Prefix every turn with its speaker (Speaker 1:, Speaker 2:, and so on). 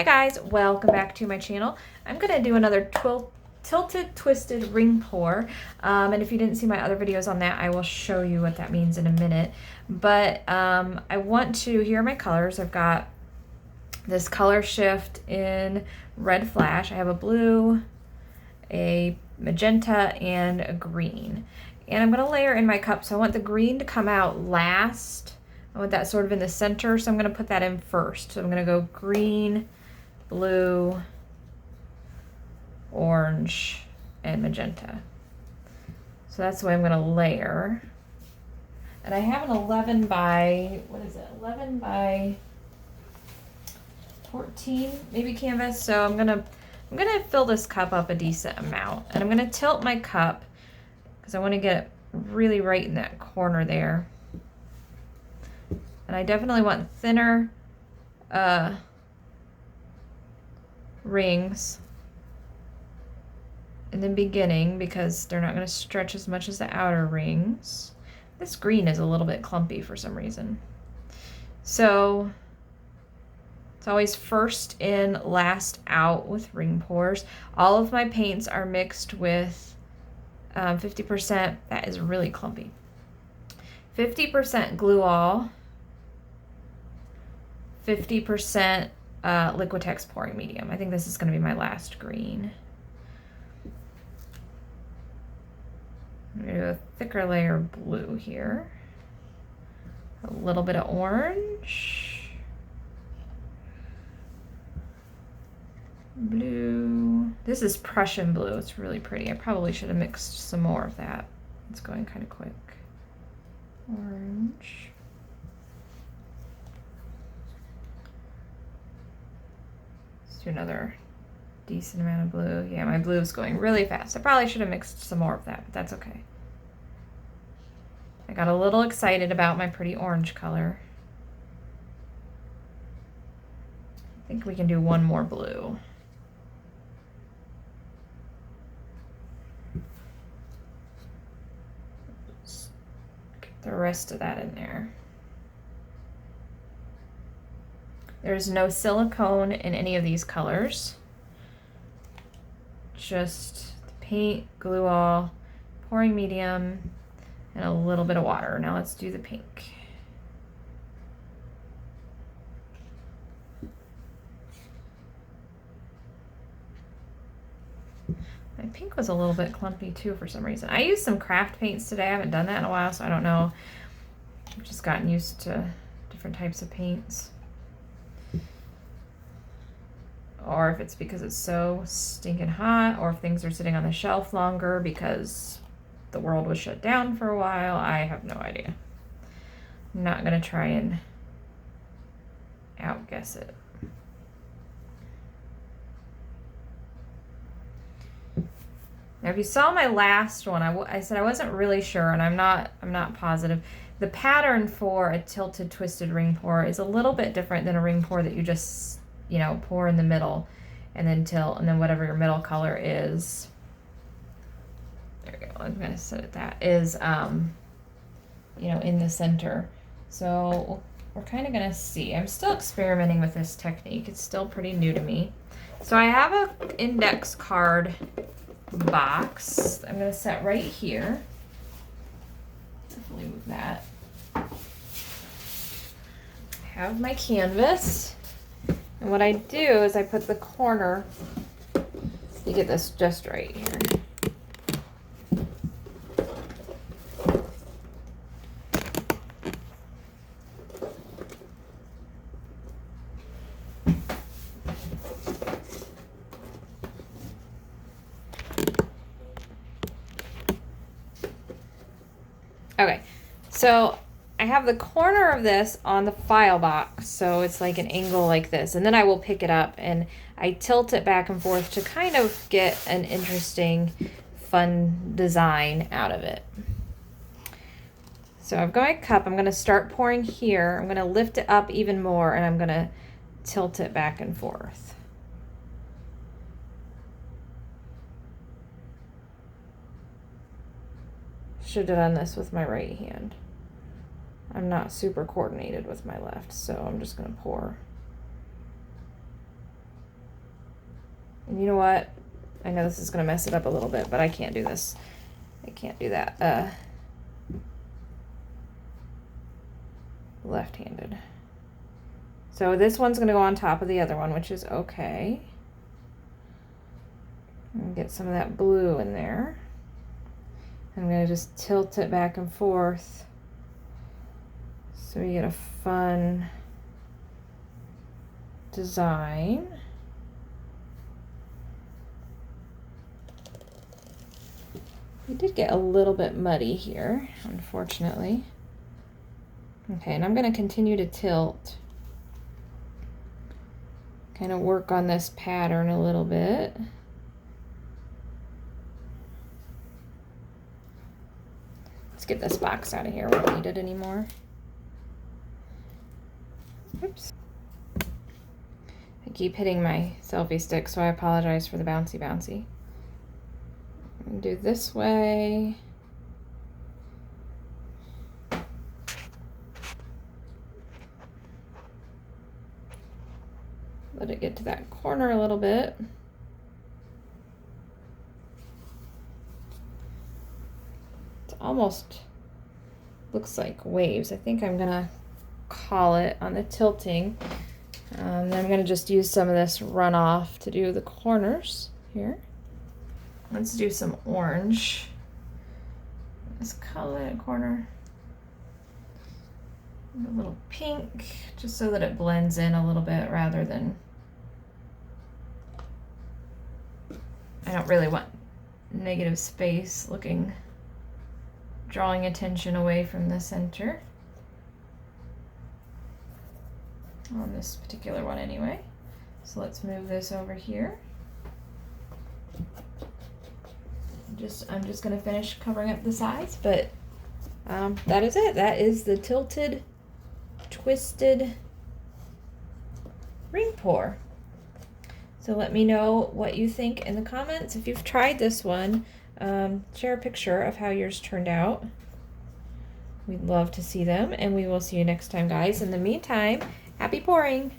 Speaker 1: Hi guys, welcome back to my channel. I'm going to do another tilted twisted ring pour, and if you didn't see my other videos on that, I will show you what that means in a minute. But I want to, here are my colors. I've got this color shift in red flash. I have a blue, a magenta, and a green. And I'm going to layer in my cup, so I want the green to come out last. I want that sort of in the center, so I'm going to put that in first. So I'm going to go green, blue, orange, and magenta. So that's the way I'm going to layer. And I have an 11 by, what is it, 11 by 14 maybe canvas. So I'm gonna fill this cup up a decent amount, and I'm gonna tilt my cup because I want to get it really right in that corner there. And I definitely want thinner rings in the beginning because they're not going to stretch as much as the outer rings. This green is a little bit clumpy for some reason. So it's always first in, last out with ring pours. All of my paints are mixed with 50%. That is really clumpy. 50% glue all, 50% Liquitex pouring medium. I think this is going to be my last green. I'm going to do a thicker layer of blue here. A little bit of orange. Blue. This is Prussian blue. It's really pretty. I probably should have mixed some more of that. It's going kind of quick. Orange. Let's do another decent amount of blue. Yeah, my blue is going really fast. I probably should have mixed some more of that, but that's okay. I got a little excited about my pretty orange color. I think we can do one more blue. Get the rest of that in there. There's no silicone in any of these colors. Just the paint, glue all, pouring medium, and a little bit of water. Now let's do the pink. My pink was a little bit clumpy too for some reason. I used some craft paints today. I haven't done that in a while, so I don't know. I've just gotten used to different types of paints. Or if it's because it's so stinking hot, or if things are sitting on the shelf longer because the world was shut down for a while. I have no idea. I'm not gonna try and outguess it. Now, if you saw my last one, I said I wasn't really sure, and I'm not positive. The pattern for a tilted twisted ring pour is a little bit different than a ring pour that you just, you know, pour in the middle and then tilt, and then whatever your middle color is, there we go, I'm gonna set it, that is you know, in the center. So we're kind of gonna see. I'm still experimenting with this technique. It's still pretty new to me. So I have an index card box I'm gonna set right here. Definitely move that. I have my canvas. And what I do is I put the corner, you get this just right here. Okay, so I have the corner of this on the file box, so it's like an angle like this, and then I will pick it up and I tilt it back and forth to kind of get an interesting, fun design out of it. So I've got my cup. I'm going to start pouring here. I'm going to lift it up even more, and I'm going to tilt it back and forth. Should have done this with my right hand. I'm not super coordinated with my left, so I'm just going to pour. And you know what? I know this is going to mess it up a little bit, but I can't do this. I can't do that. Left-handed. So this one's going to go on top of the other one, which is okay. And get some of that blue in there. I'm going to just tilt it back and forth so we get a fun design. We did get a little bit muddy here, unfortunately. Okay, and I'm going to continue to tilt. Kind of work on this pattern a little bit. Let's get this box out of here. We don't need it anymore. Oops. I keep hitting my selfie stick, so I apologize for the bouncy. Do this way. Let it get to that corner a little bit. It almost looks like waves. I think I'm gonna call it on the tilting. Then I'm gonna just use some of this runoff to do the corners here. Let's do some orange. Let's color it a corner. A little pink, just so that it blends in a little bit rather than, I don't really want negative space looking, drawing attention away from the center. On this particular one anyway. So let's move this over here. I'm just going to finish covering up the sides, but that is it. That is the tilted, twisted ring pour. So let me know what you think in the comments. If you've tried this one, share a picture of how yours turned out. We'd love to see them, and we will see you next time, guys. In the meantime, happy pouring!